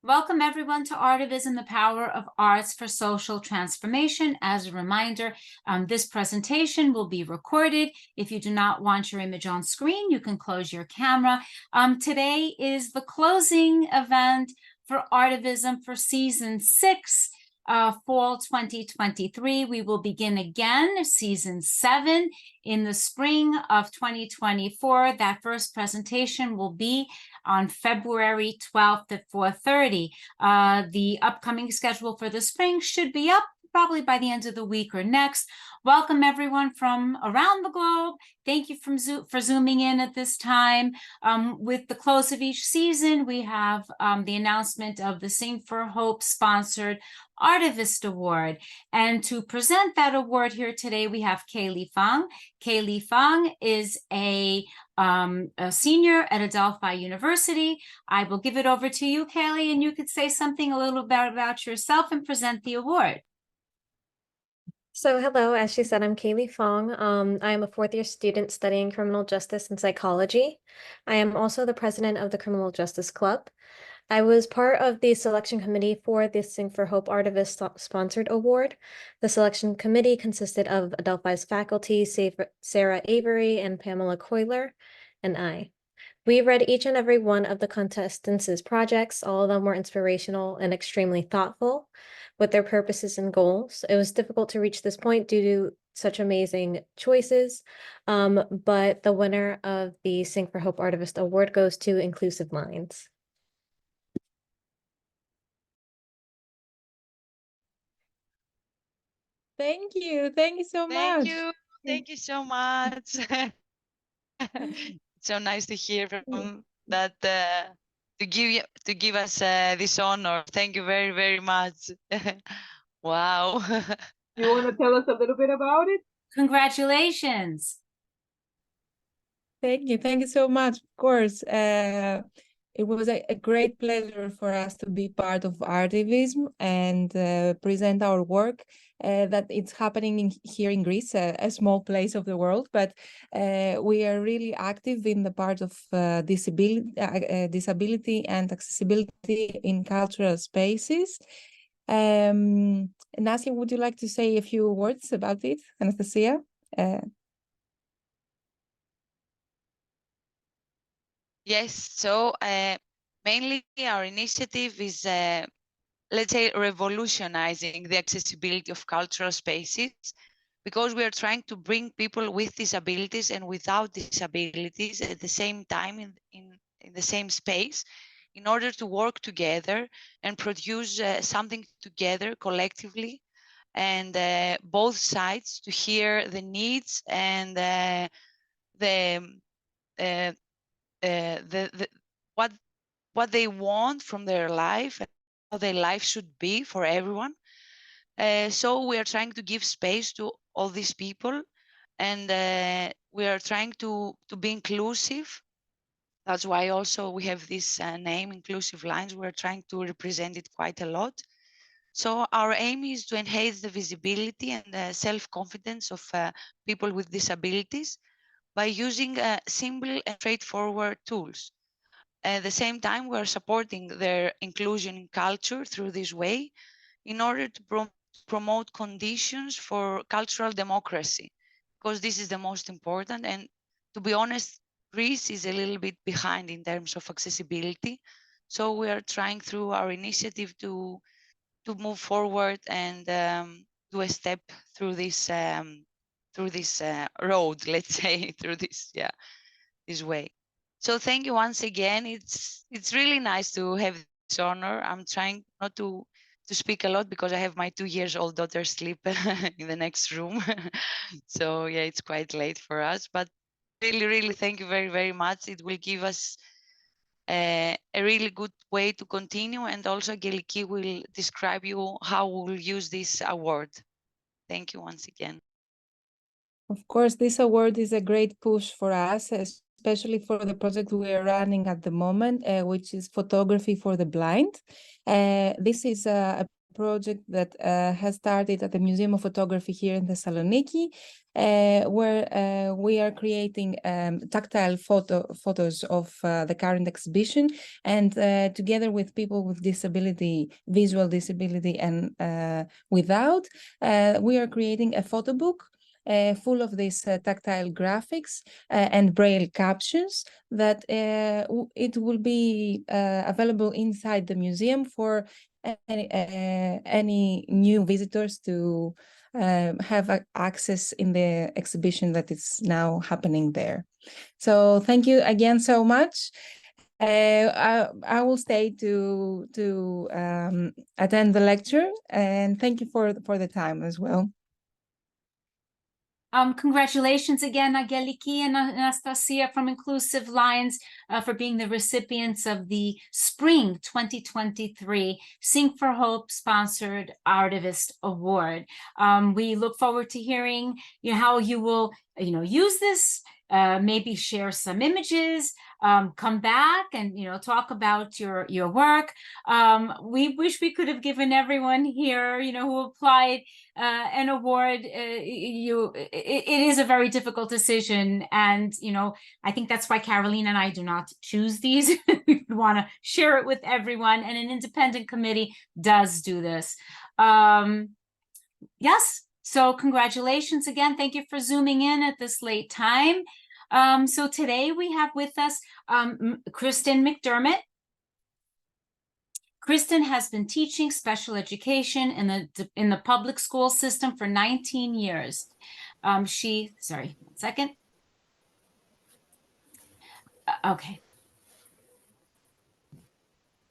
Welcome everyone to ARTIVISM, the power of arts for social transformation. As a reminder, this presentation will be recorded. If you do not want your image on screen, you can close your camera. Today is the closing event for ARTIVISM for season 6. Fall 2023. We will begin again season 7 in the spring of 2024. That first presentation will be on February 12th at 4:30. The upcoming schedule for the spring should be up probably by the end of the week or next. Welcome everyone from around the globe. Thank you for zooming in at this time. With the close of each season, we have the announcement of the Sing for Hope sponsored Artivist Award. And to present that award here today, we have Kaylee Fang. Kaylee Fang is a senior at Adelphi University. I will give it over to you, Kaylee, and you could say something a little bit about yourself and present the award. So hello, as she said, I'm Kaylee Fong. I am a fourth-year student studying criminal justice and psychology. I am also the president of the Criminal Justice Club. I was part of the selection committee for the Sing for Hope Artivist Sponsored Award. The selection committee consisted of Adelphi's faculty, Sarah Avery and Pamela Coyler, and I. We read each and every one of the contestants' projects. All of them were inspirational and extremely thoughtful with their purposes and goals. It was difficult to reach this point due to such amazing choices, but the winner of the Sing for Hope Artivist Award goes to Inclusive Minds. Thank you so much. Thank you so much. So nice to hear from that, to give us this honor. Thank you very, very much. Wow. You want to tell us a little bit about it? Congratulations. Thank you so much. Of course, it was a great pleasure for us to be part of Artivism and present our work. That it's happening here in Greece, a small place of the world, but we are really active in the part of disability and accessibility in cultural spaces. Nasia, would you like to say a few words about it? Anastasia? Yes, so mainly our initiative is, let's say, revolutionizing the accessibility of cultural spaces, because we are trying to bring people with disabilities and without disabilities at the same time in the same space, in order to work together and produce something together collectively, and both sides to hear the needs and what they want from their life, and how their life should be for everyone. So we are trying to give space to all these people, and we are trying to be inclusive. That's why also we have this name, Inclusive Lines. We're trying to represent it quite a lot. So our aim is to enhance the visibility and the self-confidence of people with disabilities by using simple and straightforward tools. At the same time, we're supporting their inclusion in culture through this way, in order to promote conditions for cultural democracy, because this is the most important. And to be honest, Greece is a little bit behind in terms of accessibility. So we are trying through our initiative to move forward and do a step through this road, let's say, through this, this way. So thank you once again. It's really nice to have this honor. I'm trying not to speak a lot because I have my 2-year-old daughter sleep in the next room. So yeah, it's quite late for us, but really thank you very, very much. It will give us a really good way to continue, and also Geliki will describe you how we'll use this award. Thank you once again. Of course, this award is a great push for us, especially for the project we are running at the moment, which is photography for the blind. This is a project that has started at the Museum of Photography here in Thessaloniki, where we are creating tactile photos of the current exhibition, and together with people with disability, visual disability and without, we are creating a photo book full of these tactile graphics and braille captions that it will be available inside the museum for any new visitors to have access in the exhibition that is now happening there. So thank you again so much. I will stay to attend the lecture, and thank you for the time as well. Congratulations again, Angeliki and Anastasia from Inclusive Lines for being the recipients of the Spring 2023 Sing for Hope sponsored Artivist Award. We look forward to hearing how you will use this, maybe share some images, come back and talk about your work. We wish we could have given everyone here who applied an award. It is a very difficult decision, and I think that's why Caroline and I do not choose these. We want to share it with everyone, and an independent committee does do this. Yes, so congratulations again. Thank you for zooming in at this late time. So today we have with us Kristen McDermott. Kristen has been teaching special education in the public school system for 19 years. Sorry, 1 second. Okay.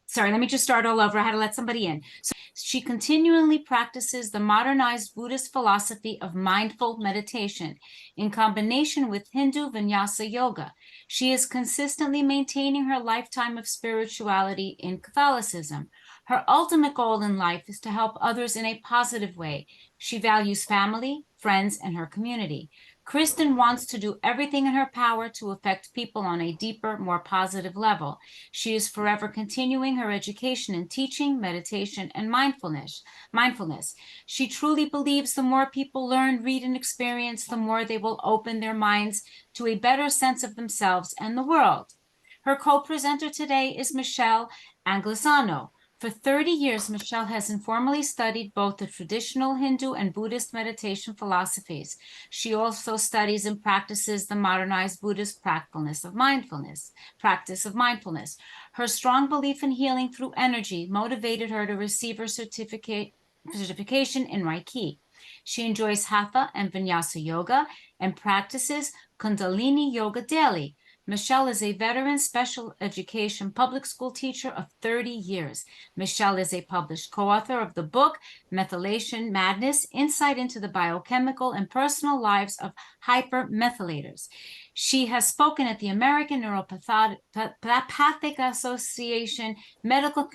Sorry, let me just start all over. I had to let somebody in. So she continually practices the modernized Buddhist philosophy of mindful meditation in combination with Hindu Vinyasa yoga. She is consistently maintaining her lifetime of spirituality in Catholicism. Her ultimate goal in life is to help others in a positive way. She values family, friends, and her community. Kristen wants to do everything in her power to affect people on a deeper, more positive level. She is forever continuing her education in teaching, meditation, and mindfulness. She truly believes the more people learn, read, and experience, the more they will open their minds to a better sense of themselves and the world. Her co-presenter today is Michelle Anglisano. For 30 years, Michelle has informally studied both the traditional Hindu and Buddhist meditation philosophies. She also studies and practices the modernized Buddhist practice of mindfulness. Her strong belief in healing through energy motivated her to receive her certification in Reiki. She enjoys Hatha and Vinyasa yoga and practices Kundalini yoga daily. Michelle is a veteran special education public school teacher of 30 years. Michelle is a published co-author of the book, Methylation Madness, Insight into the Biochemical and Personal Lives of Hypermethylators. She has spoken at the American Neuropathic Association Medical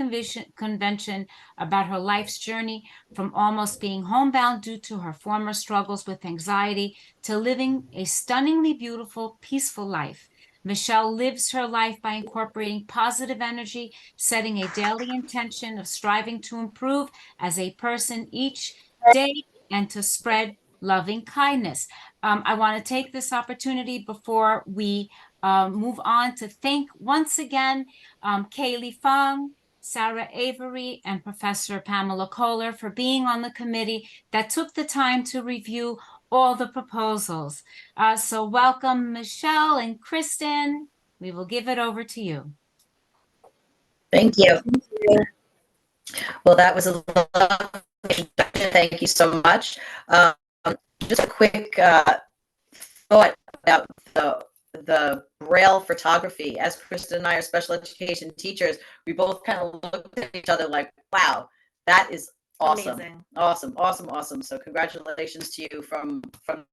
Convention about her life's journey from almost being homebound due to her former struggles with anxiety to living a stunningly beautiful, peaceful life. Michelle lives her life by incorporating positive energy, setting a daily intention of striving to improve as a person each day and to spread loving kindness. I want to take this opportunity before we move on to thank once again Kaylee Fong, Sarah Avery, and Professor Pamela Kohler for being on the committee that took the time to review all the proposals. So welcome, Michelle and Kristen. We will give it over to you. Thank you. Well, that was a lovely introduction. Thank you so much. Just a quick thought about the Braille photography. As Kristen and I are special education teachers, we both kind of looked at each other like, wow, that is awesome. Amazing. Awesome. So congratulations to you from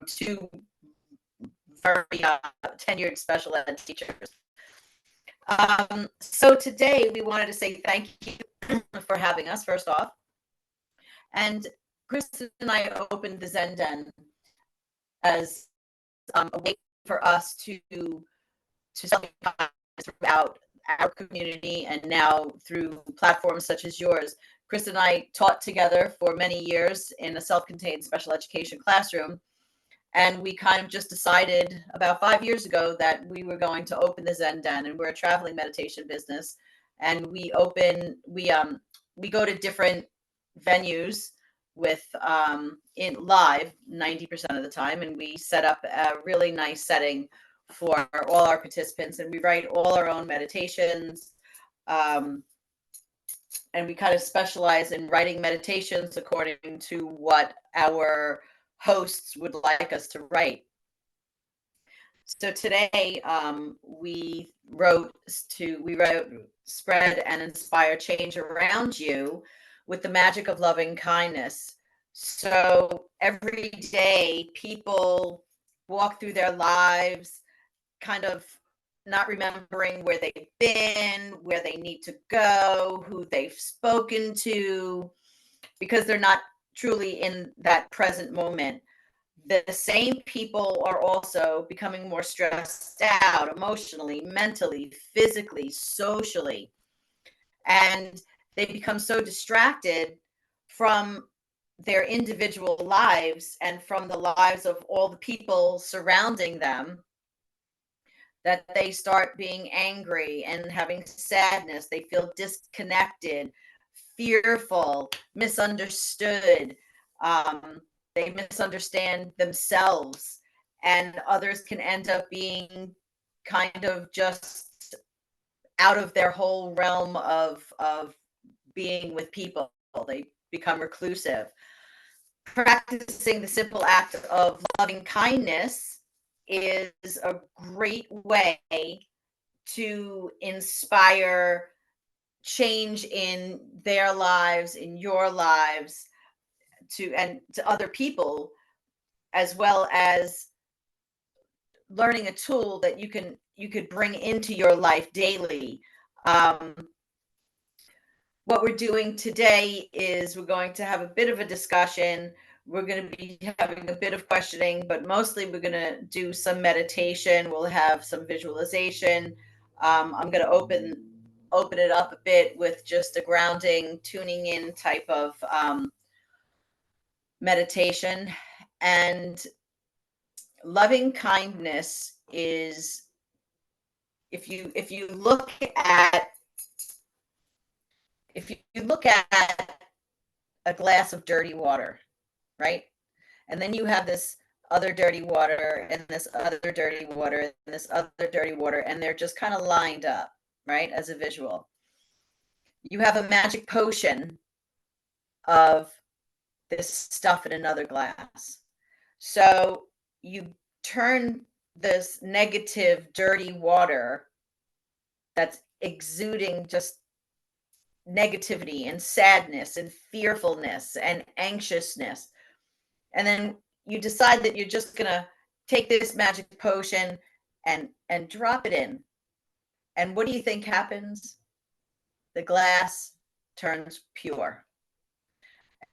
two very tenured special ed teachers. So today we wanted to say thank you for having us, first off. And Kristen and I opened the Zen Den as a way for us to celebrate throughout our community, and now through platforms such as yours, Kristen and I taught together for many years in a self-contained special education classroom. And we kind of just decided about 5 years ago that we were going to open the Zen Den, and we're a traveling meditation business. And we go to different venues with in live 90% of the time, and we set up a really nice setting for all our participants, and we write all our own meditations. And we kind of specialize in writing meditations according to what our hosts would like us to write. So today we wrote spread and inspire change around you with the magic of loving kindness. So every day people walk through their lives kind of not remembering where they've been, where they need to go, who they've spoken to, because they're not truly in that present moment. The same people are also becoming more stressed out emotionally, mentally, physically, socially. And they become so distracted from their individual lives and from the lives of all the people surrounding them that they start being angry and having sadness. They feel disconnected, fearful, misunderstood. They misunderstand themselves, and others can end up being kind of just out of their whole realm of being with people. They become reclusive. Practicing the simple act of loving kindness is a great way to inspire change in their lives, in your lives, to other people, as well as learning a tool that you could bring into your life daily. What we're doing today is we're going to have a bit of a discussion. We're going to be having a bit of questioning, but mostly we're going to do some meditation. We'll have some visualization. I'm going to open it up a bit with just a grounding, tuning in type of meditation. And loving kindness is, if you look at a glass of dirty water, right? And then you have this other dirty water and this other dirty water and this other dirty water, and they're just kind of lined up, right? As a visual. You have a magic potion of this stuff in another glass. So you turn this negative, dirty water that's exuding just negativity and sadness and fearfulness and anxiousness. And then you decide that you're just going to take this magic potion and drop it in. And what do you think happens? The glass turns pure.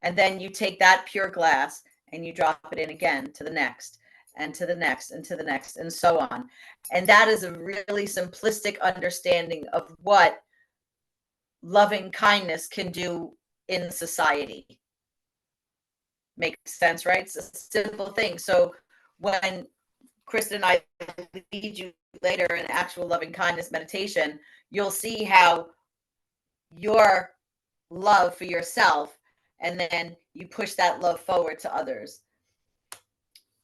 And then you take that pure glass and you drop it in again to the next and to the next and to the next and so on. And that is a really simplistic understanding of what loving kindness can do in society. Makes sense, right? It's a simple thing. So when Kristen and I lead you later in actual loving kindness meditation, you'll see how your love for yourself, and then you push that love forward to others.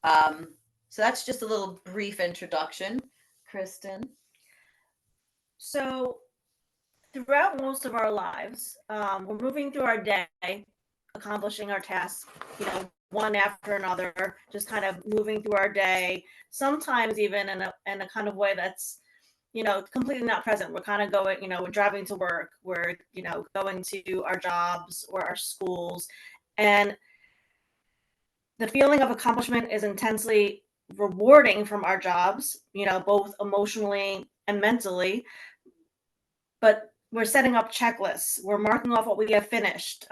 So that's just a little brief introduction, Kristen. So throughout most of our lives, we're moving through our day, accomplishing our tasks, one after another, just kind of moving through our day, sometimes even in a kind of way that's, completely not present. We're kind of going, we're driving to work, we're, going to our jobs or our schools. And the feeling of accomplishment is intensely rewarding from our jobs, both emotionally and mentally. But we're setting up checklists. We're marking off what we have finished.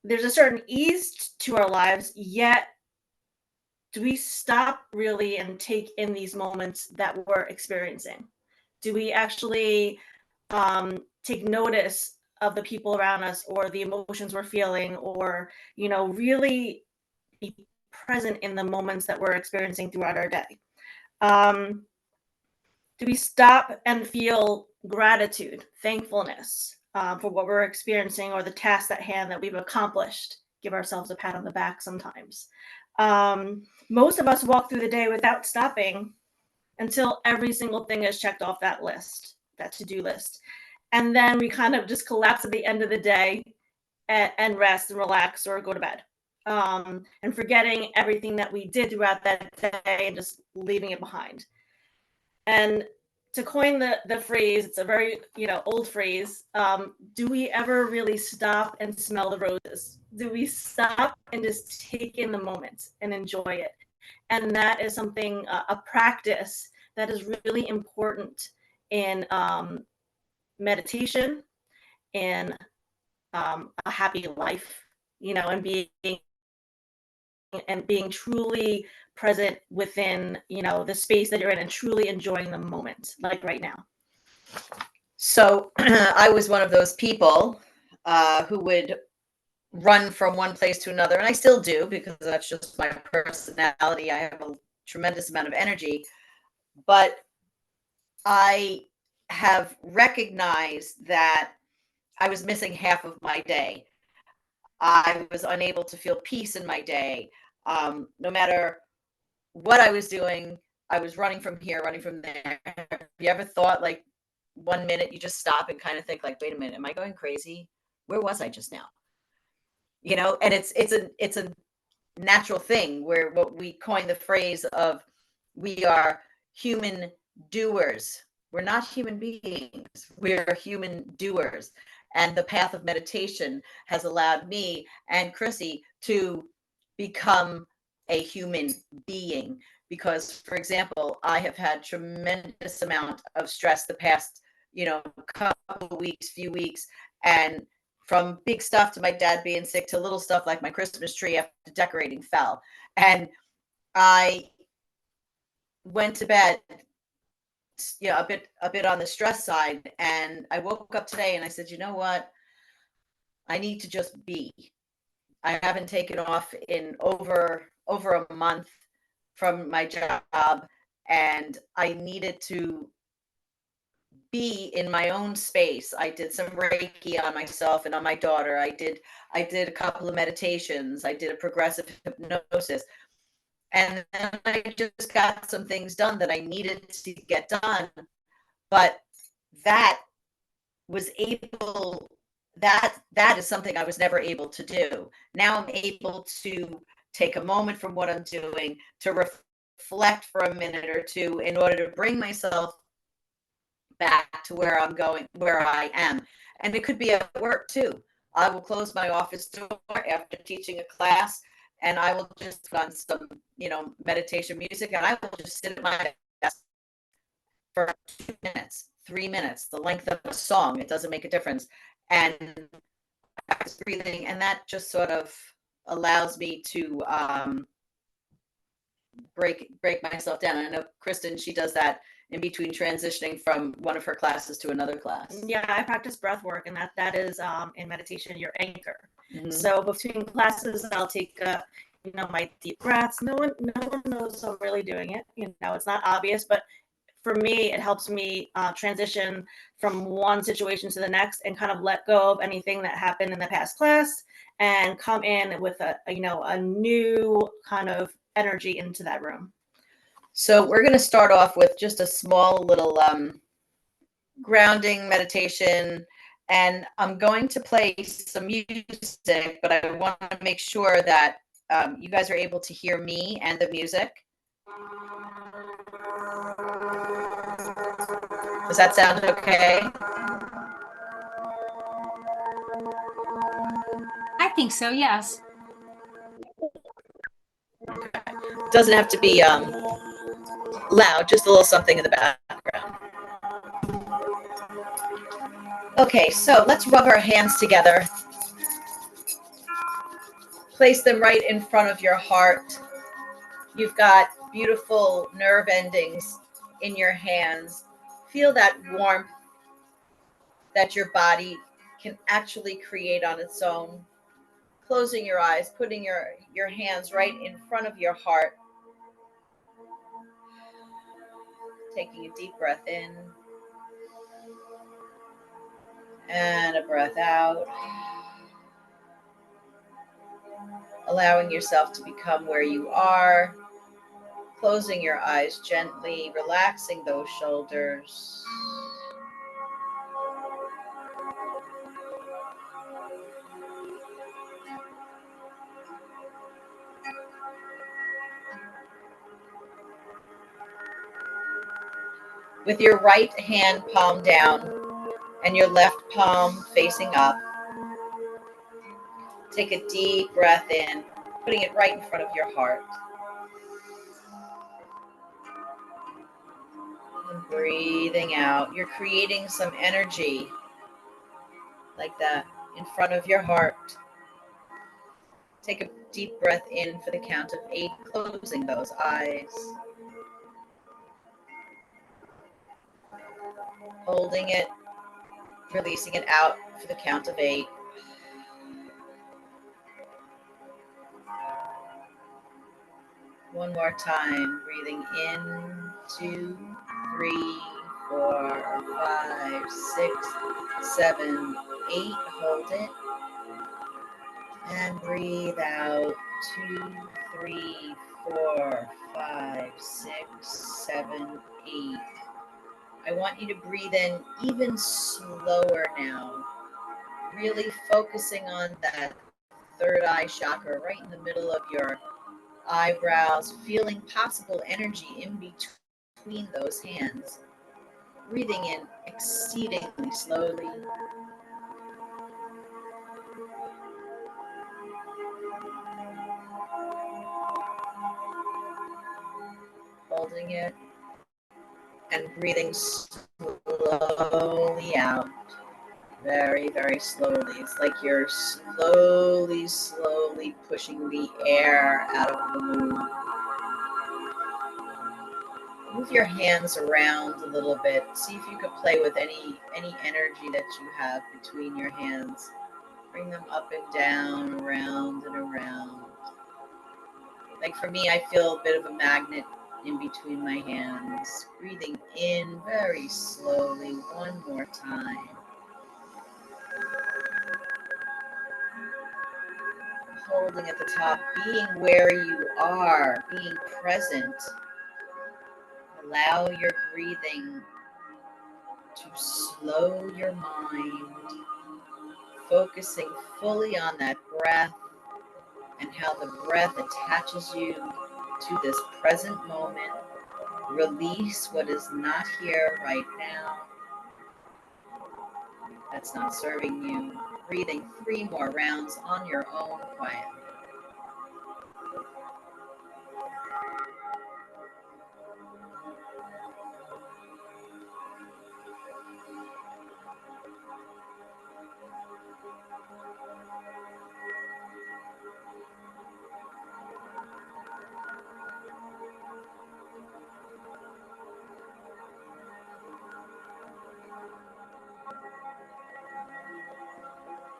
There's a certain ease to our lives, yet do we stop really and take in these moments that we're experiencing? Do we actually take notice of the people around us or the emotions we're feeling, or, you know, really be present in the moments that we're experiencing throughout our day. Do we stop and feel gratitude, thankfulness for what we're experiencing or the task at hand that we've accomplished? Give ourselves a pat on the back sometimes. Most of us walk through the day without stopping until every single thing is checked off that list, that to-do list. And then we kind of just collapse at the end of the day and rest and relax or go to bed. And forgetting everything that we did throughout that day and just leaving it behind. And to coin the phrase, it's a very, you know, old phrase. Do we ever really stop and smell the roses? Do we stop and just take in the moment and enjoy it? And that is something, a practice that is really important in meditation, in a happy life, you know, and being truly present within, you know, the space that you're in and truly enjoying the moment, like right now. So I was one of those people who would run from one place to another, and I still do because that's just my personality. I have a tremendous amount of energy, but I have recognized that I was missing half of my day. I was unable to feel peace in my day. No matter what I was doing, I was running from here, running from there. Have you ever thought, like, 1 minute you just stop and kind of think, like, wait a minute, am I going crazy? Where was I just now? You know, and it's a natural thing where what we coined the phrase of we are human doers. We're not human beings. We're human doers. And the path of meditation has allowed me and Chrissy to become a human being. Because, for example, I have had tremendous amount of stress the past, you know, couple of weeks, few weeks, and from big stuff to my dad being sick to little stuff like my Christmas tree after decorating fell. And I went to bed, yeah, a bit on the stress side. And I woke up today and I said, you know what? I need to just be. I haven't taken off in over a month from my job, and I needed to be in my own space. I did some Reiki on myself and on my daughter. I did a couple of meditations. I did a progressive hypnosis. And then I just got some things done that I needed to get done. But that was able, that is something I was never able to do. Now I'm able to take a moment from what I'm doing to reflect for a minute or two in order to bring myself back to where I'm going, where I am. And it could be at work too. I will close my office door after teaching a class, and I will just put on some, you know, meditation music, and I will just sit at my desk for 2 minutes, 3 minutes, the length of a song. It doesn't make a difference. And practice breathing, and that just sort of allows me to break myself down. I know Kristen, she does that in between transitioning from one of her classes to another class. Yeah, I practice breath work, and that is in meditation your anchor. Mm-hmm. So between classes, I'll take you know, my deep breaths. No one knows I'm really doing it. You know, it's not obvious, but for me, it helps me transition from one situation to the next and kind of let go of anything that happened in the past class and come in with a you know, a new kind of energy into that room. So we're going to start off with just a small little grounding meditation, and I'm going to play some music, but I want to make sure that you guys are able to hear me and the music. Does that sound okay? I think so, yes. Okay. It doesn't have to be loud, just a little something in the background. Okay, so let's rub our hands together. Place them right in front of your heart. You've got beautiful nerve endings in your hands. Feel that warmth that your body can actually create on its own. Closing your eyes, putting your hands right in front of your heart. Taking a deep breath in and a breath out. Allowing yourself to become where you are. Closing your eyes gently, relaxing those shoulders. With your right hand palm down and your left palm facing up, take a deep breath in, putting it right in front of your heart. And breathing out. You're creating some energy like that in front of your heart. Take a deep breath in for the count of 8, closing those eyes. Holding it, releasing it out for the count of 8. One more time, breathing in, 2, 3, 4, 5, 6, 7, 8. Hold it. And breathe out, 2, 3, 4, 5, 6, 7, 8. I want you to breathe in even slower now, really focusing on that third eye chakra right in the middle of your eyebrows, feeling possible energy in between those hands. Breathing in exceedingly slowly. Holding it and breathing slowly out. Very, very slowly. It's like you're slowly pushing the air out of the balloon. Move your hands around a little bit. See if you could play with any energy that you have between your hands. Bring them up and down, around and around. Like for me, I feel a bit of a magnet in between my hands. Breathing in very slowly one more time. Holding at the top, being where you are, being present. Allow your breathing to slow your mind, focusing fully on that breath and how the breath attaches you to this present moment. Release what is not here right now. That's not serving you. Breathing 3 more rounds on your own quietly.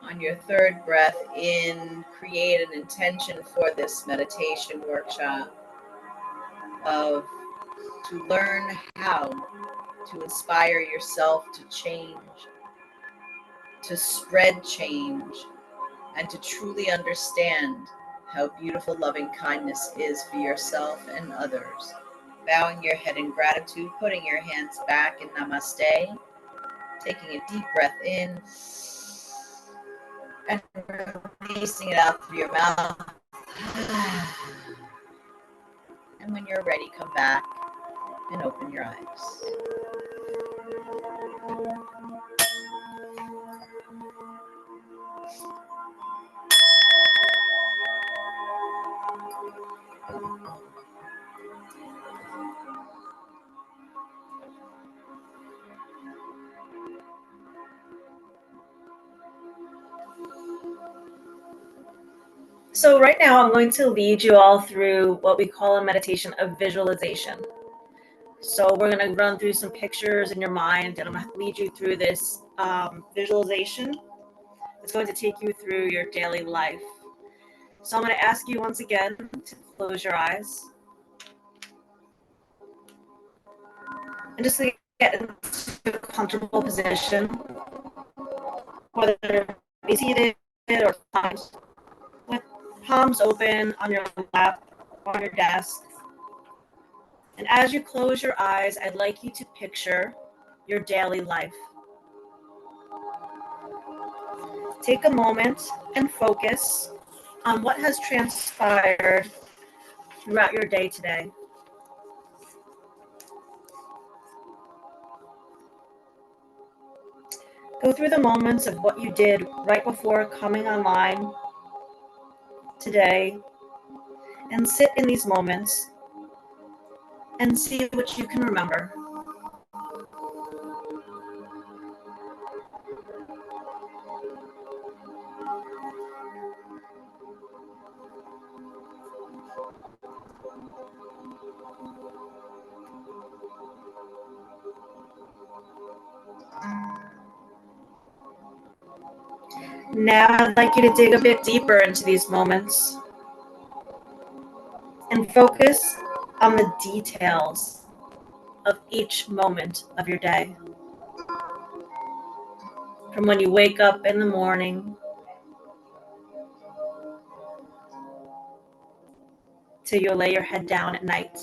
On your third breath in, create an intention for this meditation workshop of to learn how to inspire yourself to change, to spread change, and to truly understand how beautiful loving kindness is for yourself and others. Bowing your head in gratitude, putting your hands back in namaste, taking a deep breath in, and releasing it out through your mouth. And when you're ready, come back and open your eyes. So right now I'm going to lead you all through what we call a meditation of visualization. So we're going to run through some pictures in your mind, and I'm going to lead you through this visualization It's going to take you through your daily life. So I'm going to ask you once again to close your eyes. And just to get into a comfortable position, whether be seated or with palms open on your lap or on your desk. And as you close your eyes, I'd like you to picture your daily life. Take a moment and focus on what has transpired throughout your day today. Go through the moments of what you did right before coming online today and sit in these moments and see what you can remember. Now I'd like you to dig a bit deeper into these moments and focus on the details of each moment of your day. From when you wake up in the morning till you lay your head down at night.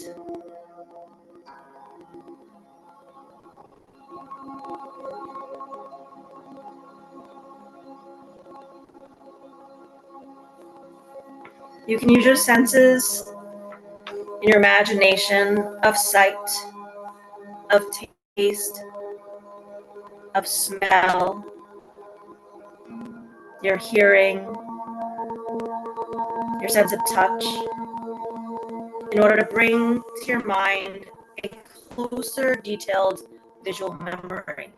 You can use your senses in your imagination of sight, of taste, of smell, your hearing, your sense of touch, in order to bring to your mind a closer, detailed visual memory.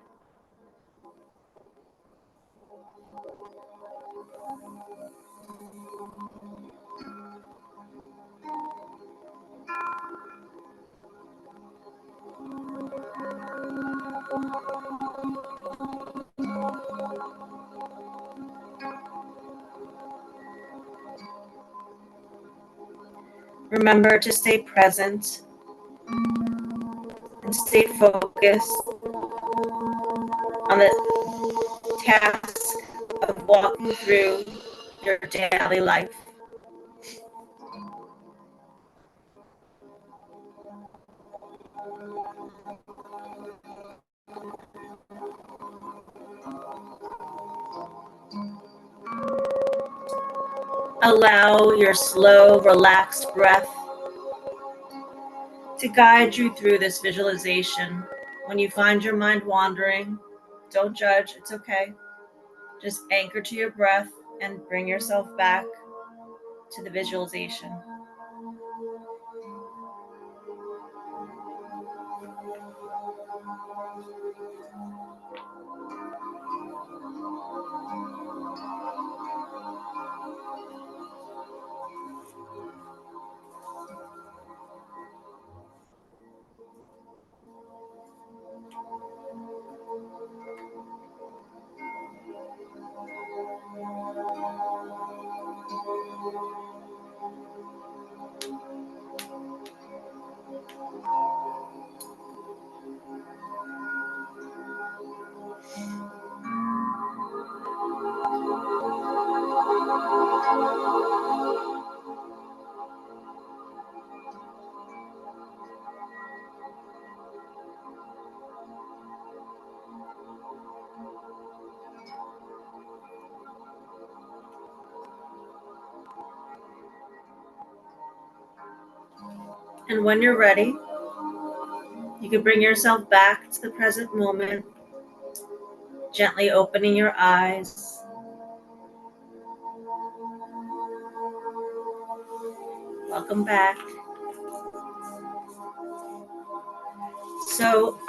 Remember to stay present and stay focused on the task of walking through your daily life. Allow your slow, relaxed breath to guide you through this visualization. When you find your mind wandering, don't judge, it's okay. Just anchor to your breath and bring yourself back to the visualization. And when you're ready, you can bring yourself back to the present moment, gently opening your eyes. Welcome back. So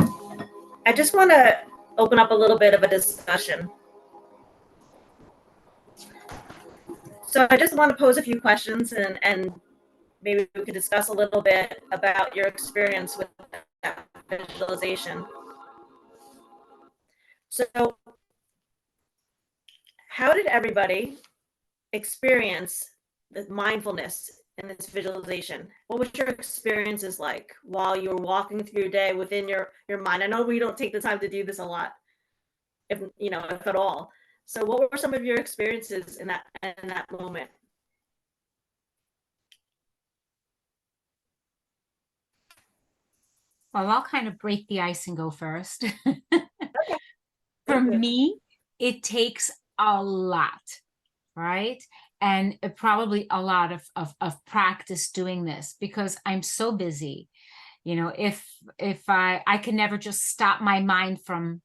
I just want to open up a little bit of a discussion. So I just want to pose a few questions and maybe we could discuss a little bit about your experience with that visualization. So how did everybody experience the mindfulness in this visualization? What was your experiences like while you were walking through your day within your mind? I know we don't take the time to do this a lot, if if at all. So what were some of your experiences in that moment? Well, I'll kind of break the ice and go first. Okay. For Very good. me, it takes a lot, right? And probably a lot of practice doing this, because I'm so busy. If I can never just stop my mind from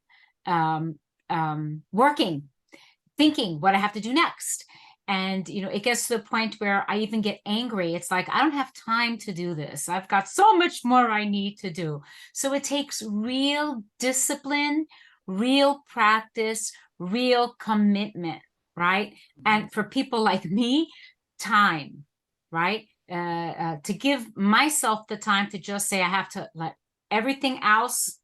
working, thinking what I have to do next. And it gets to the point where I even get angry. It's like, I don't have time to do this. I've got so much more I need to do. So it takes real discipline, real practice, real commitment, right? And for people like me, time, right? To give myself the time to just say, I have to let everything else,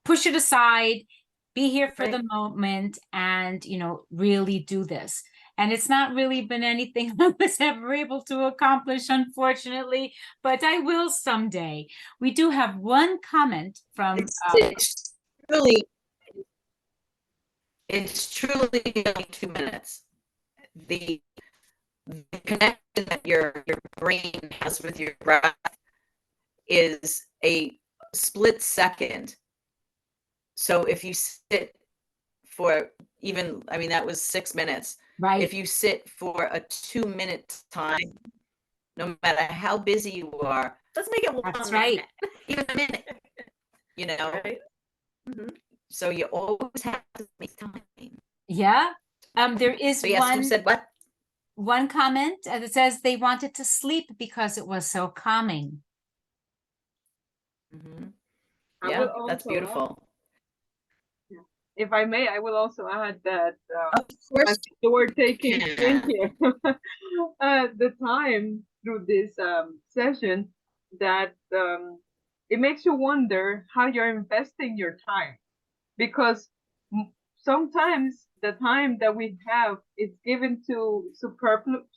push it aside, be here for the moment, and really do this. And it's not really been anything I was ever able to accomplish, unfortunately, but I will someday. We do have one comment from it's truly only 2 minutes. The connection that your brain has with your breath is a split second. So if you sit for even, I mean, that was 6 minutes. right. If you sit for a 2-minute time, no matter how busy you are, Let's make it That's 1 right. minute. even a minute, Right. Mm-hmm. so you always have to make time. Yeah. There is So yes, who said what? one comment that says they wanted to sleep because it was so calming. Mhm. I Yeah, will that's also beautiful. if I may, I will also add that Of course. as you were taking, Yeah. thank you, the time through this session, that it makes you wonder how you're investing your time, because sometimes the time that we have is given to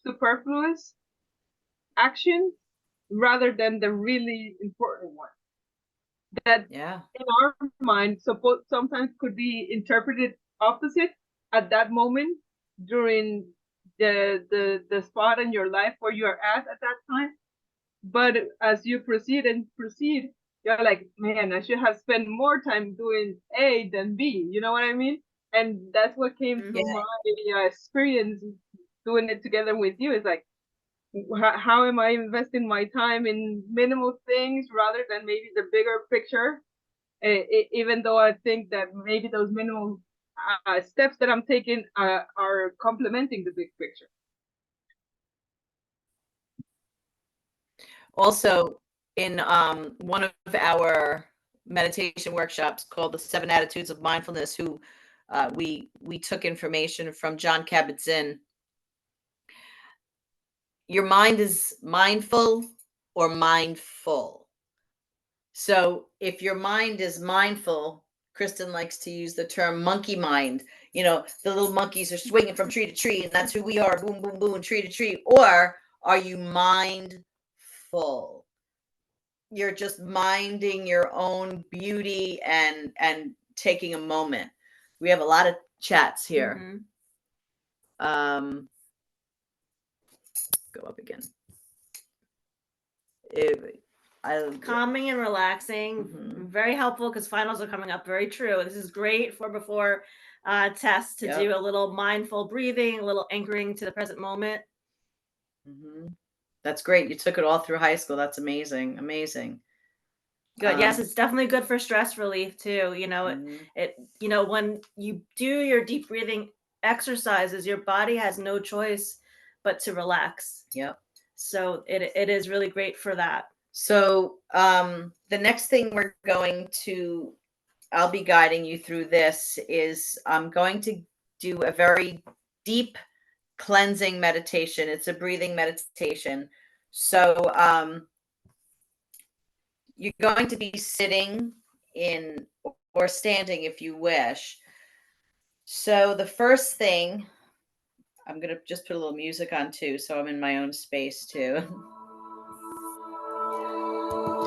superfluous action rather than the really important one. That Yeah. in our mind sometimes could be interpreted opposite at that moment during the spot in your life where you're at that time. But as you proceed, you're like, man, I should have spent more time doing A than B. You know what I mean? And that's what came Mhm. from my experience doing it together with you. It's like, how am I investing my time in minimal things rather than maybe the bigger picture? Even though I think that maybe those minimal steps that I'm taking are complementing the big picture. Also, in one of our meditation workshops called the 7 Attitudes of Mindfulness, who we took information from Jon Kabat-Zinn. Your mind is mindful or mindful. So if your mind is mindful, Kristen likes to use the term monkey mind. The little monkeys are swinging from tree to tree, and that's who we are, boom, boom, boom, tree to tree. Or are you mindful? You're just minding your own beauty and taking a moment. We have a lot of chats here. Mhm. Go up again. Calming and relaxing, Mhm. very helpful because finals are coming up. Very true. This is great for before tests to Yep. do a little mindful breathing, a little anchoring to the present moment. Mhm. That's great. You took it all through high school. That's amazing. Amazing. Good. Yes, it's definitely good for stress relief too. Mhm. When you do your deep breathing exercises, your body has no choice but to relax. Yep. So it is really great for that. So the next thing I'll be guiding you through this is I'm going to do a very deep cleansing meditation. It's a breathing meditation. So you're going to be sitting in or standing if you wish. So the first thing, I'm going to just put a little music on too, so I'm in my own space too.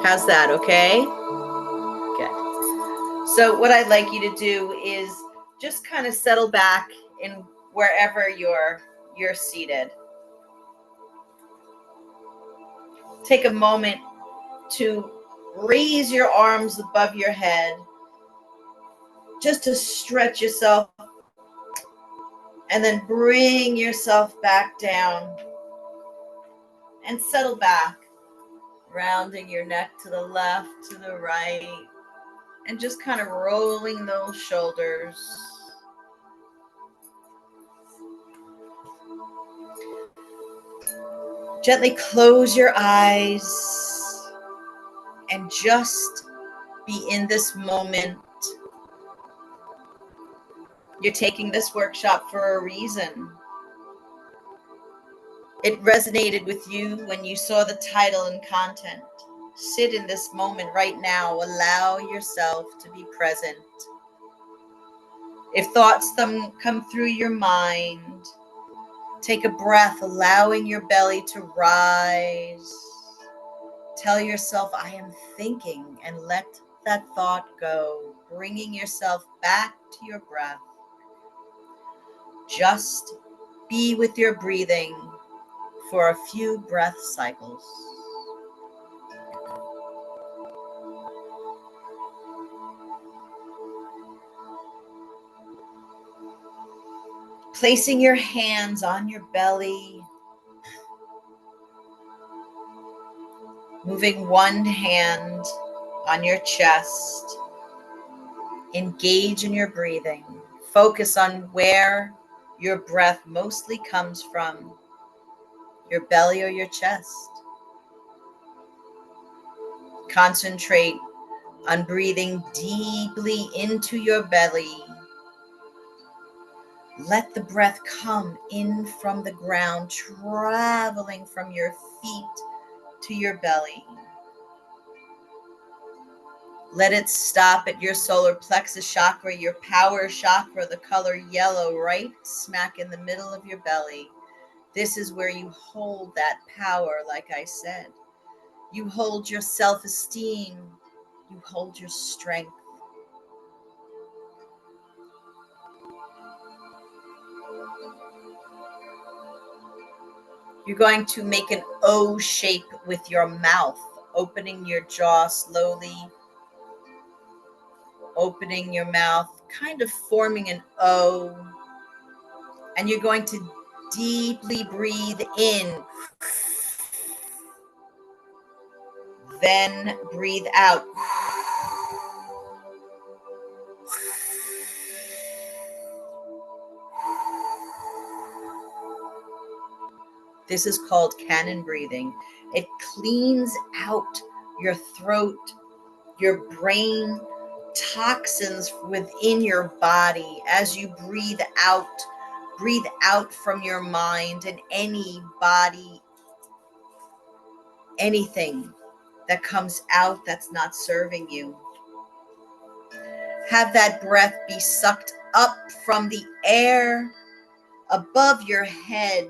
How's that, okay? Good. So what I'd like you to do is just kind of settle back in wherever you're seated. Take a moment to raise your arms above your head, just to stretch yourself, and then bring yourself back down and settle back, rounding your neck to the left, to the right, and just kind of rolling those shoulders. Gently close your eyes and just be in this moment. You're taking this workshop for a reason. It resonated with you when you saw the title and content. Sit in this moment right now. Allow yourself to be present. If thoughts come through your mind, take a breath, allowing your belly to rise. Tell yourself, I am thinking, and let that thought go, bringing yourself back to your breath. Just be with your breathing for a few breath cycles. Placing your hands on your belly, moving one hand on your chest. Engage in your breathing. Focus on where your breath mostly comes from, your belly or your chest. Concentrate on breathing deeply into your belly. Let the breath come in from the ground, traveling from your feet to your belly. Let it stop at your solar plexus chakra, your power chakra, the color yellow, right smack in the middle of your belly. This is where you hold that power, like I said. You hold your self-esteem. You hold your strength. You're going to make an O shape with your mouth, opening your jaw slowly, opening your mouth, kind of forming an O. And you're going to deeply breathe in, then breathe out. This is called cannon breathing. It cleans out your throat, your brain, toxins within your body as you breathe out. Breathe out from your mind and any body, anything that comes out that's not serving you. Have that breath be sucked up from the air above your head.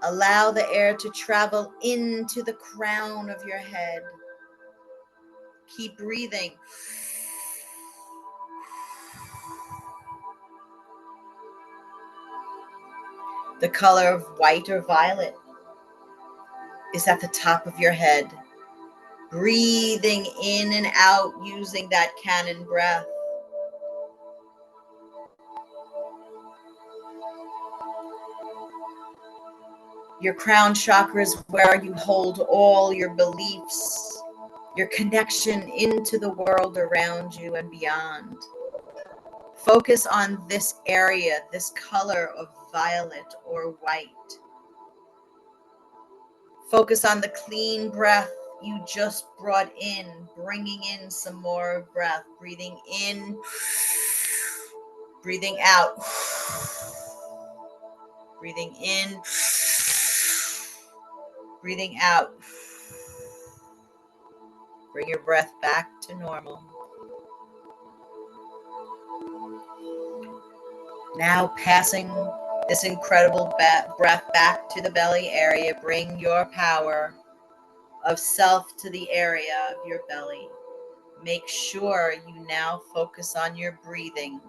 Allow the air to travel into the crown of your head. Keep breathing. The color of white or violet is at the top of your head. Breathing in and out using that cannon breath. Your crown chakra is where you hold all your beliefs, your connection into the world around you and beyond. Focus on this area, this color of violet or white. Focus on the clean breath you just brought in, bringing in some more breath, breathing in, breathing out, breathing in, breathing out. Bring your breath back to normal. Now passing this incredible breath back to the belly area, bring your power of self to the area of your belly. Make sure you now focus on your breathing.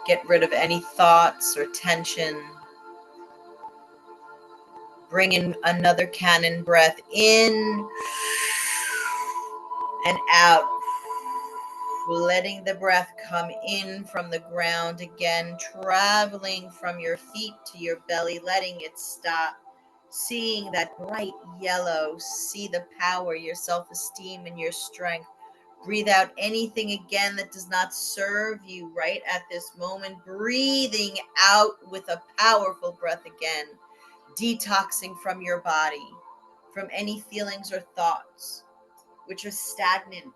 Get rid of any thoughts or tension. Bring in another cannon breath in and out. Letting the breath come in from the ground again, traveling from your feet to your belly, letting it stop. Seeing that bright yellow, see the power, your self-esteem, and your strength. Breathe out anything again that does not serve you right at this moment. Breathing out with a powerful breath again. Detoxing from your body, from any feelings or thoughts which are stagnant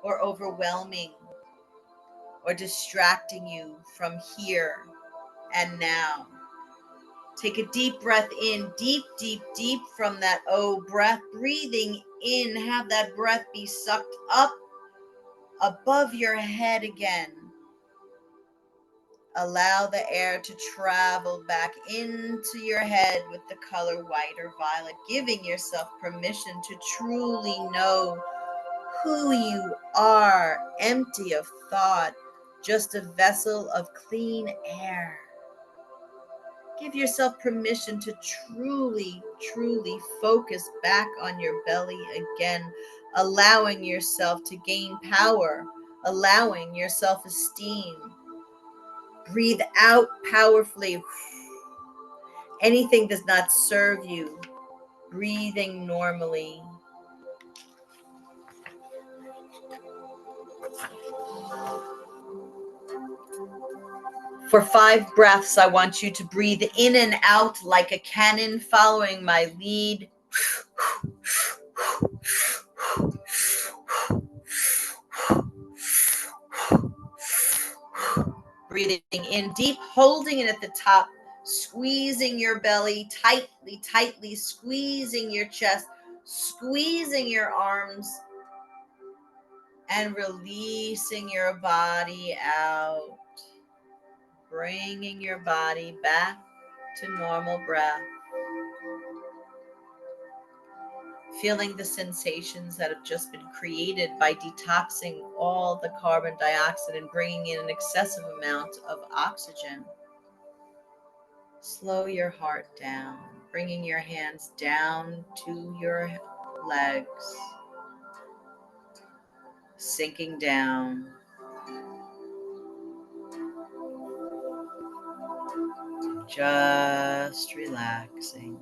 or overwhelming or distracting you from here and now. Take a deep breath in, deep, deep, deep from that O breath. Breathing in, have that breath be sucked up above your head again. Allow the air to travel back into your head with the color white or violet, giving yourself permission to truly know who you are, empty of thought, just a vessel of clean air. Give yourself permission to truly, truly focus back on your belly again, allowing yourself to gain power, allowing your self-esteem. Breathe out powerfully. Anything does not serve you. Breathing normally. For 5 breaths, I want you to breathe in and out like a cannon, following my lead. Breathing in deep, holding it at the top, squeezing your belly tightly, tightly, squeezing your chest, squeezing your arms, and releasing your body out. Bringing your body back to normal breath. Feeling the sensations that have just been created by detoxing all the carbon dioxide and bringing in an excessive amount of oxygen. Slow your heart down, bringing your hands down to your legs, sinking down. Just relaxing.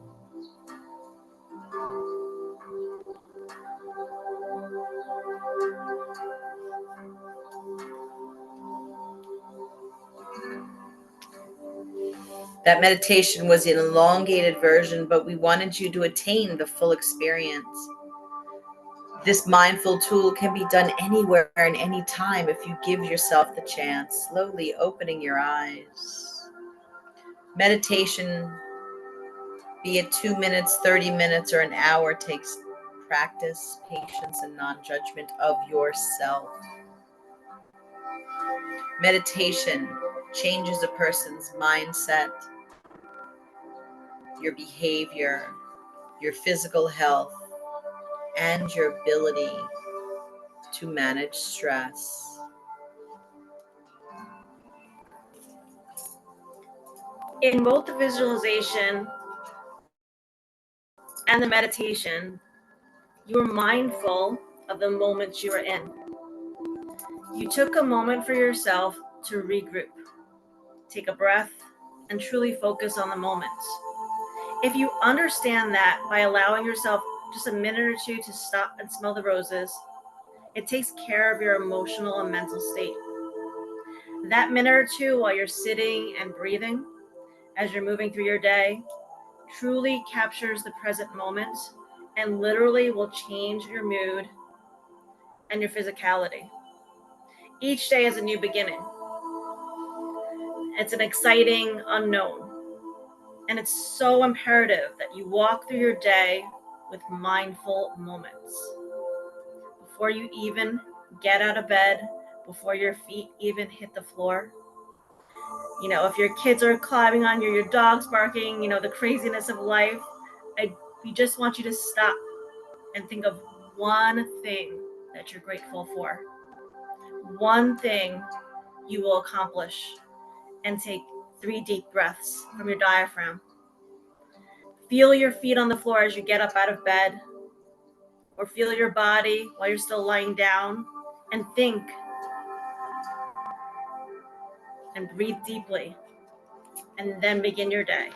That meditation was an elongated version, but we wanted you to attain the full experience. This mindful tool can be done anywhere and any time if you give yourself the chance, slowly opening your eyes. Meditation, be it 2 minutes, 30 minutes, or an hour, takes practice, patience, and non-judgment of yourself. Meditation changes a person's mindset, your behavior, your physical health, and your ability to manage stress. In both the visualization and the meditation, you were mindful of the moments you were in. You took a moment for yourself to regroup, take a breath, and truly focus on the moment. If you understand that by allowing yourself just a minute or two to stop and smell the roses, it takes care of your emotional and mental state. That minute or two while you're sitting and breathing, as you're moving through your day, truly captures the present moment and literally will change your mood and your physicality. Each day is a new beginning. It's an exciting unknown. And it's so imperative that you walk through your day with mindful moments. Before you even get out of bed, before your feet even hit the floor. You know, if your kids are climbing on you, your dog's barking, you know, the craziness of life, we just want you to stop and think of one thing that you're grateful for. One thing you will accomplish, and take 3 deep breaths from your diaphragm. Feel your feet on the floor as you get up out of bed, or feel your body while you're still lying down, and think and breathe deeply, and then begin your day.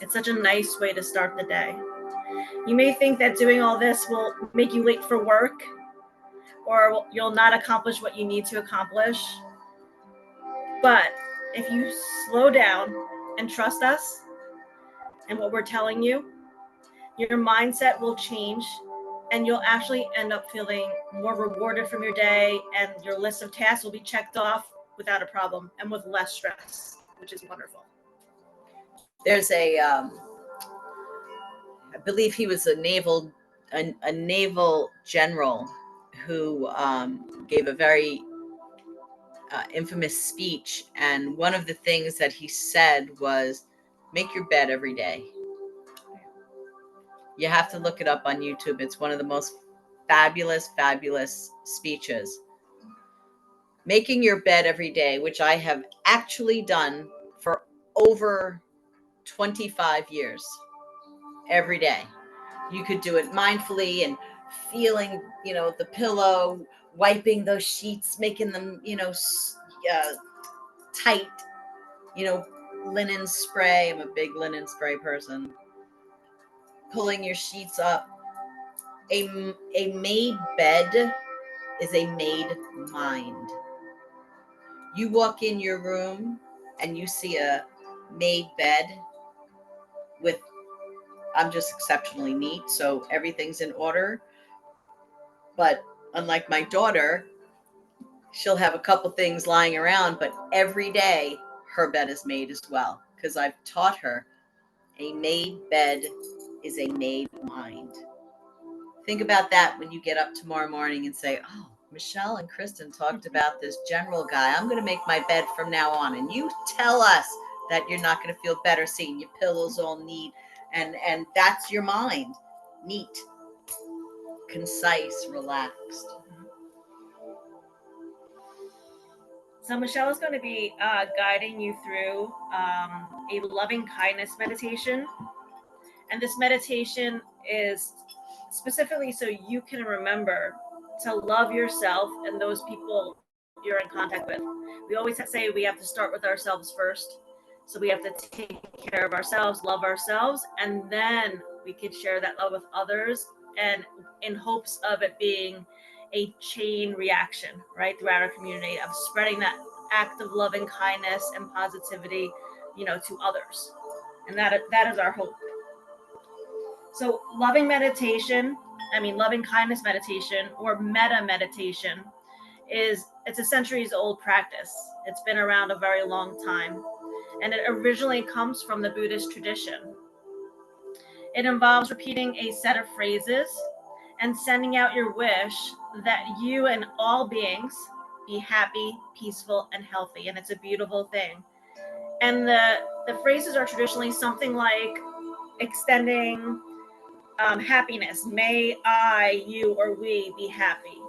It's such a nice way to start the day. You may think that doing all this will make you late for work, or you'll not accomplish what you need to accomplish. But if you slow down and trust us and what we're telling you, your mindset will change, and you'll actually end up feeling more rewarded from your day, and your list of tasks will be checked off without a problem and with less stress, which is wonderful. There's I believe he was a naval general who gave a very infamous speech, and one of the things that he said was, make your bed every day. You have to look it up on YouTube. It's one of the most fabulous speeches. Making your bed every day, which I have actually done for over 25 years, every day. You could do it mindfully and feeling, you know, the pillow, wiping those sheets, making them, you know, tight, you know, linen spray. I'm a big linen spray person. Pulling your sheets up. A made bed is a made mind. You walk in your room and you see a made bed with, I'm just exceptionally neat, so everything's in order. But unlike my daughter, she'll have a couple things lying around, but every day her bed is made as well, because I've taught her a made bed is a made mind. Think about that when you get up tomorrow morning and say, oh, Michelle and Kristen talked about this general guy. I'm going to make my bed from now on. And you tell us that you're not going to feel better seeing your pillows all neat. And that's your mind. Neat, concise, relaxed. So Michelle is going to be guiding you through a loving kindness meditation. And this meditation is specifically so you can remember to love yourself and those people you're in contact with. We always say we have to start with ourselves first. So we have to take care of ourselves, love ourselves, and then we can share that love with others, and in hopes of it being a chain reaction, right, throughout our community, of spreading that act of love and kindness and positivity, you know, to others. And that is our hope. So loving kindness meditation, or metta meditation, it's a centuries old practice. It's been around a very long time, and it originally comes from the Buddhist tradition. It involves repeating a set of phrases and sending out your wish that you and all beings be happy, peaceful, and healthy. And it's a beautiful thing. And the phrases are traditionally something like extending happiness. May I, you, or we be happy.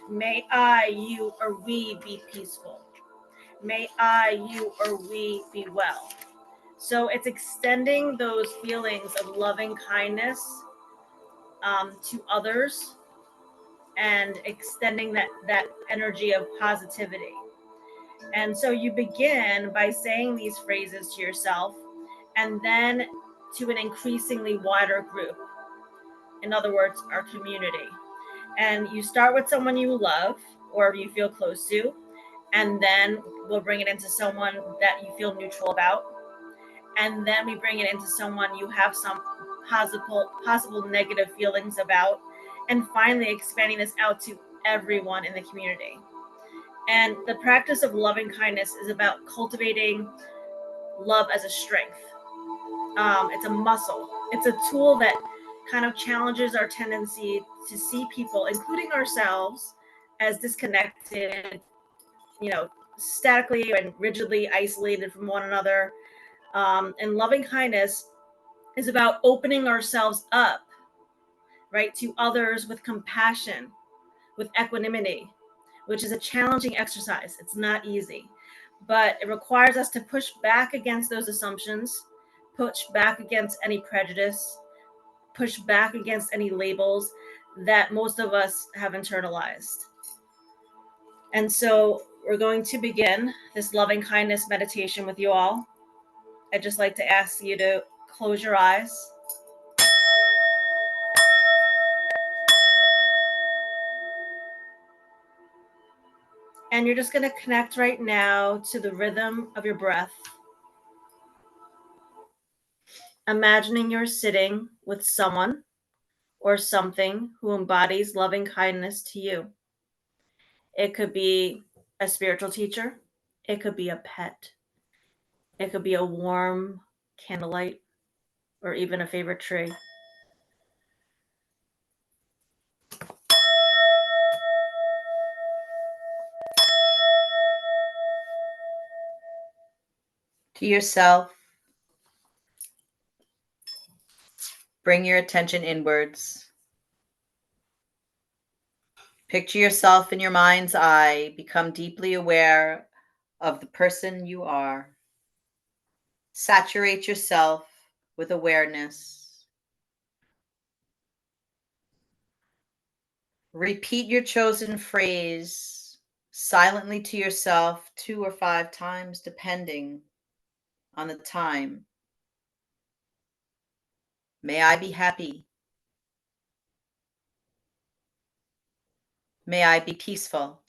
May I, you, or we be peaceful. May I, you, or we be well. So it's extending those feelings of loving kindness to others, and extending that energy of positivity. And so you begin by saying these phrases to yourself, and then to an increasingly wider group. In other words, our community. And you start with someone you love or you feel close to, and then we'll bring it into someone that you feel neutral about. And then we bring it into someone you have some possible negative feelings about. And finally, expanding this out to everyone in the community. And the practice of loving kindness is about cultivating love as a strength. It's a muscle. It's a tool that kind of challenges our tendency to see people, including ourselves, as disconnected, statically and rigidly isolated from one another. And loving kindness is about opening ourselves up, right, to others with compassion, with equanimity, which is a challenging exercise. It's not easy, but it requires us to push back against those assumptions, push back against any prejudice, push back against any labels that most of us have internalized. And so we're going to begin this loving kindness meditation with you all. I'd just like to ask you to close your eyes. And you're just going to connect right now to the rhythm of your breath. Imagining you're sitting with someone or something who embodies loving kindness to you. It could be a spiritual teacher. It could be a pet. It could be a warm candlelight or even a favorite tree. To yourself, bring your attention inwards. Picture yourself in your mind's eye. Become deeply aware of the person you are. Saturate yourself with awareness. Repeat your chosen phrase silently to yourself 2 or 5 times, depending on the time. May I be happy. May I be peaceful.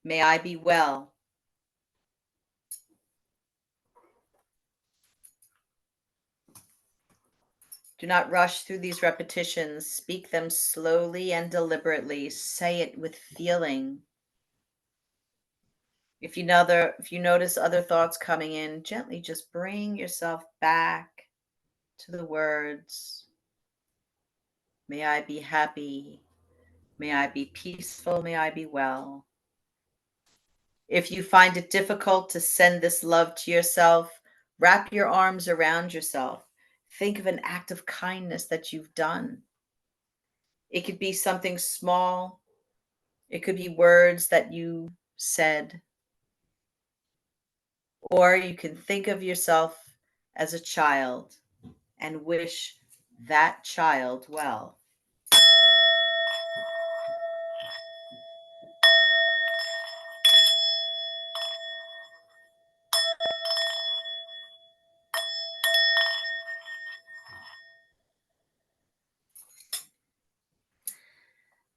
May I be well. Do not rush through these repetitions. Speak them slowly and deliberately. Say it with feeling. If you notice other thoughts coming in, gently just bring yourself back to the words. May I be happy. May I be peaceful. May I be well. If you find it difficult to send this love to yourself, wrap your arms around yourself. Think of an act of kindness that you've done. It could be something small. It could be words that you said. Or you can think of yourself as a child and wish that child well.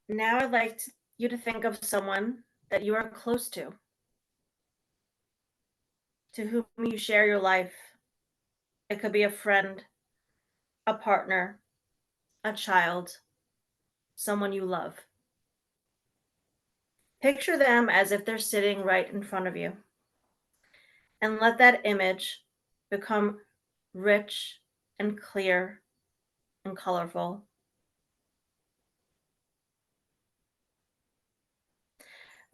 Now I'd like you to think of someone that you are close to whom you share your life. It could be a friend, a partner, a child, someone you love. Picture them as if they're sitting right in front of you. And let that image become rich and clear and colorful.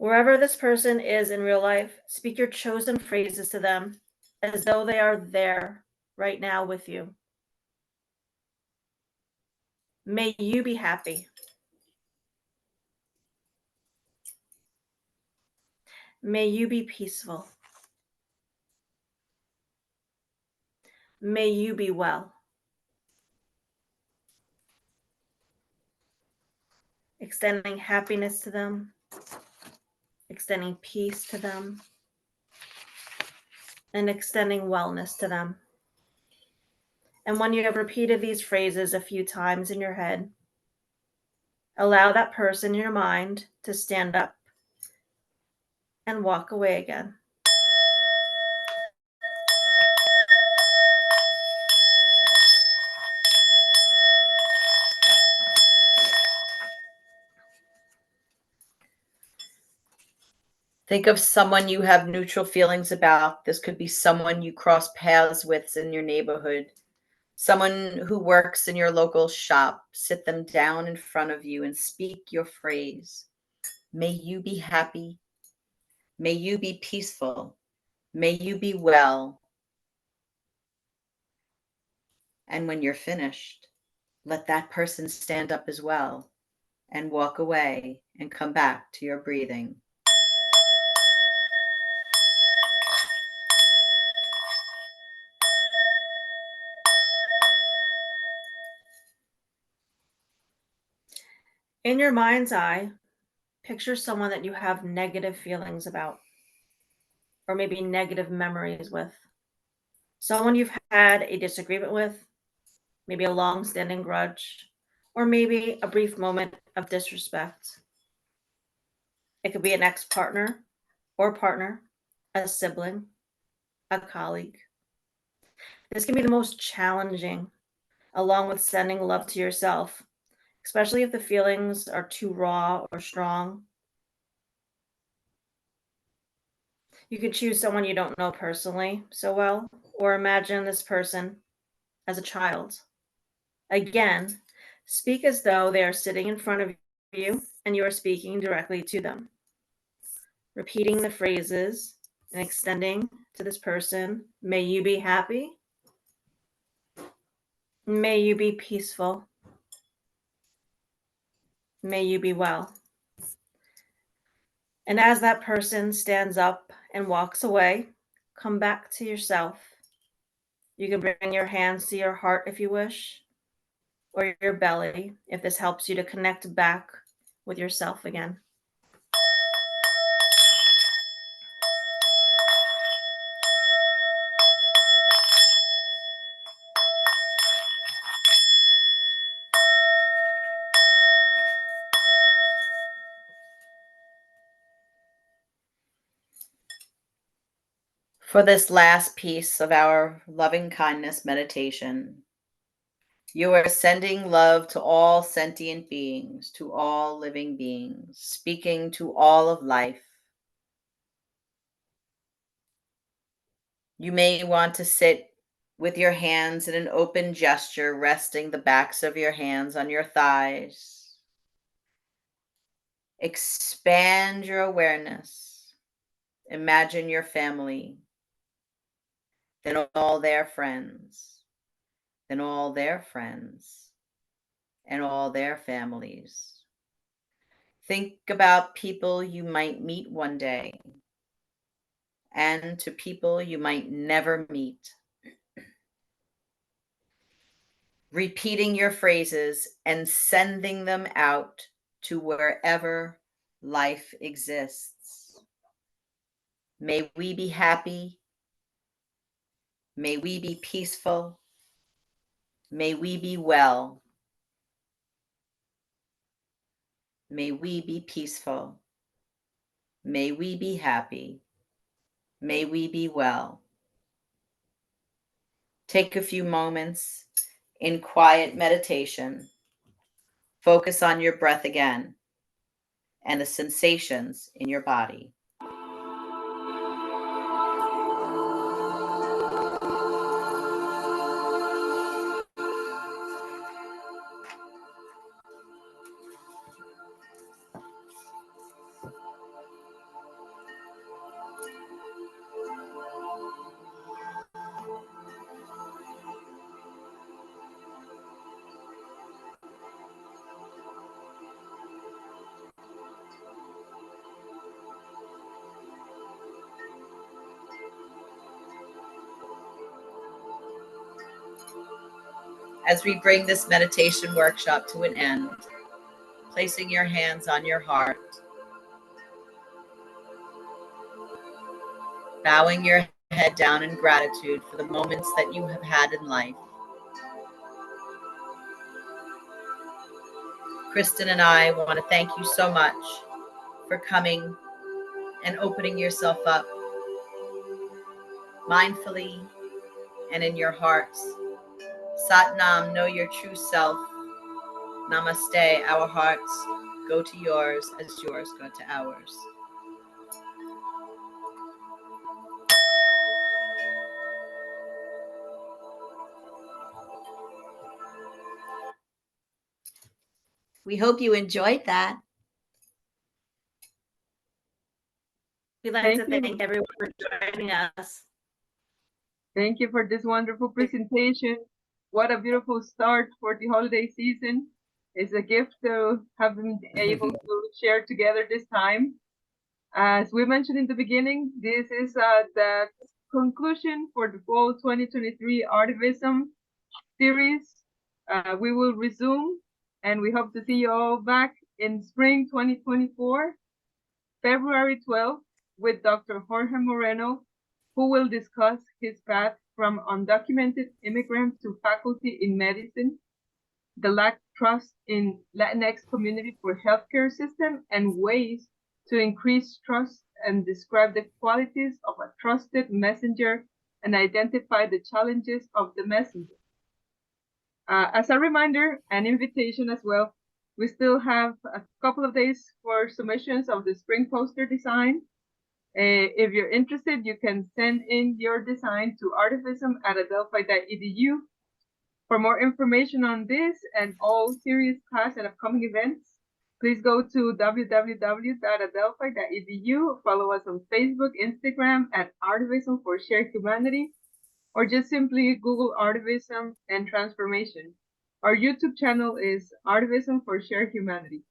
Wherever this person is in real life, speak your chosen phrases to them as though they are there right now with you. May you be happy. May you be peaceful. May you be well. Extending happiness to them, extending peace to them, and extending wellness to them. And when you have repeated these phrases a few times in your head, allow that person in your mind to stand up and walk away again. Think of someone you have neutral feelings about. This could be someone you cross paths with in your neighborhood. Someone who works in your local shop, sit them down in front of you and speak your phrase. May you be happy. May you be peaceful. May you be well. And when you're finished, let that person stand up as well and walk away and come back to your breathing. In your mind's eye, picture someone that you have negative feelings about, or maybe negative memories with. Someone you've had a disagreement with, maybe a long-standing grudge, or maybe a brief moment of disrespect. It could be an ex-partner or partner, a sibling, a colleague. This can be the most challenging, along with sending love to yourself, especially if the feelings are too raw or strong. You could choose someone you don't know personally so well, or imagine this person as a child. Again, speak as though they are sitting in front of you and you are speaking directly to them. Repeating the phrases and extending to this person, may you be happy. May you be peaceful. May you be well. And as that person stands up and walks away, come back to yourself. You can bring your hands to your heart if you wish, or your belly if this helps you to connect back with yourself again. For this last piece of our loving kindness meditation, you are sending love to all sentient beings, to all living beings, speaking to all of life. You may want to sit with your hands in an open gesture, resting the backs of your hands on your thighs. Expand your awareness. Imagine your family, then all their friends, then all their friends, and all their families. Think about people you might meet one day and to people you might never meet. Repeating your phrases and sending them out to wherever life exists. May we be happy. May we be peaceful. May we be well. May we be peaceful. May we be happy. May we be well. Take a few moments in quiet meditation. Focus on your breath again and the sensations in your body. As we bring this meditation workshop to an end, placing your hands on your heart, bowing your head down in gratitude for the moments that you have had in life. Kristen and I want to thank you so much for coming and opening yourself up mindfully and in your hearts. Sat Nam, know your true self. Namaste, our hearts go to yours as yours go to ours. We hope you enjoyed that. We'd like Thank to you. thank everyone for joining us. Thank you for this wonderful presentation. What a beautiful start for the holiday season. It's a gift to have been able to share together this time. As we mentioned in the beginning, this is the conclusion for the fall 2023 ARTIVISM series. We will resume, and we hope to see you all back in spring 2024, February 12th, with Dr. Jorge Moreno, who will discuss his path from undocumented immigrant to faculty in medicine, the lack trust in Latinx community for healthcare system, and ways to increase trust, and describe the qualities of a trusted messenger and identify the challenges of the messenger. As a reminder and invitation as well, we still have a couple of days for submissions of the spring poster design. If you're interested, you can send in your design to artivism@adelphi.edu. For more information on this and all series, past, and upcoming events, please go to www.adelphi.edu. Follow us on Facebook, Instagram at Artivism for Shared Humanity, or just simply Google Artivism and Transformation. Our YouTube channel is Artivism for Shared Humanity.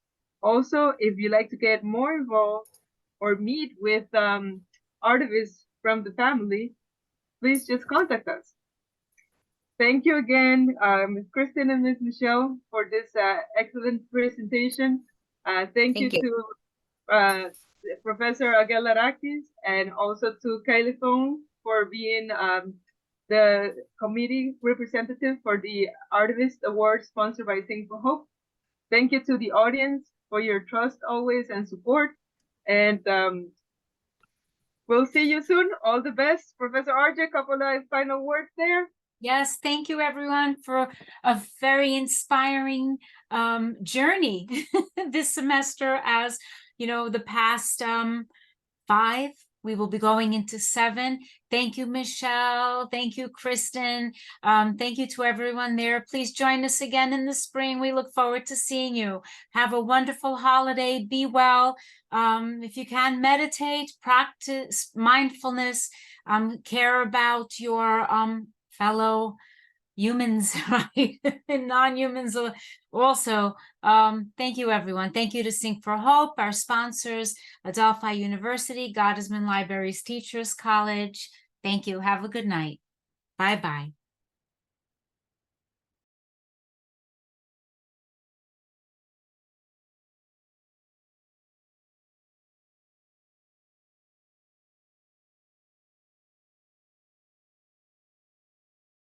Also, if you'd like to get more involved or meet with artivists from the family, please just contact us. Thank you again, Ms. Kristen and Ms. Michelle, for this excellent presentation. Thank you to Professor Aguilarakis, and also to Kylie Fong for being the committee representative for the Artivist Award sponsored by Sing for Hope. Thank you to the audience for your trust always and support. And we'll see you soon. All the best. Professor RJ, couple of final words there. Yes, thank you everyone for a very inspiring journey this semester. As you know, the past 5, we will be going into 7. Thank you, Michelle. Thank you, Kristen. Thank you to everyone there. Please join us again in the spring. We look forward to seeing you. Have a wonderful holiday. Be well. If you can, meditate, practice mindfulness, care about your fellow humans, right? And non-humans also. Thank you, everyone. Thank you to Sing for Hope, our sponsors, Adelphi University, Gottesman Libraries Teachers College. Thank you. Have a good night. Bye-bye.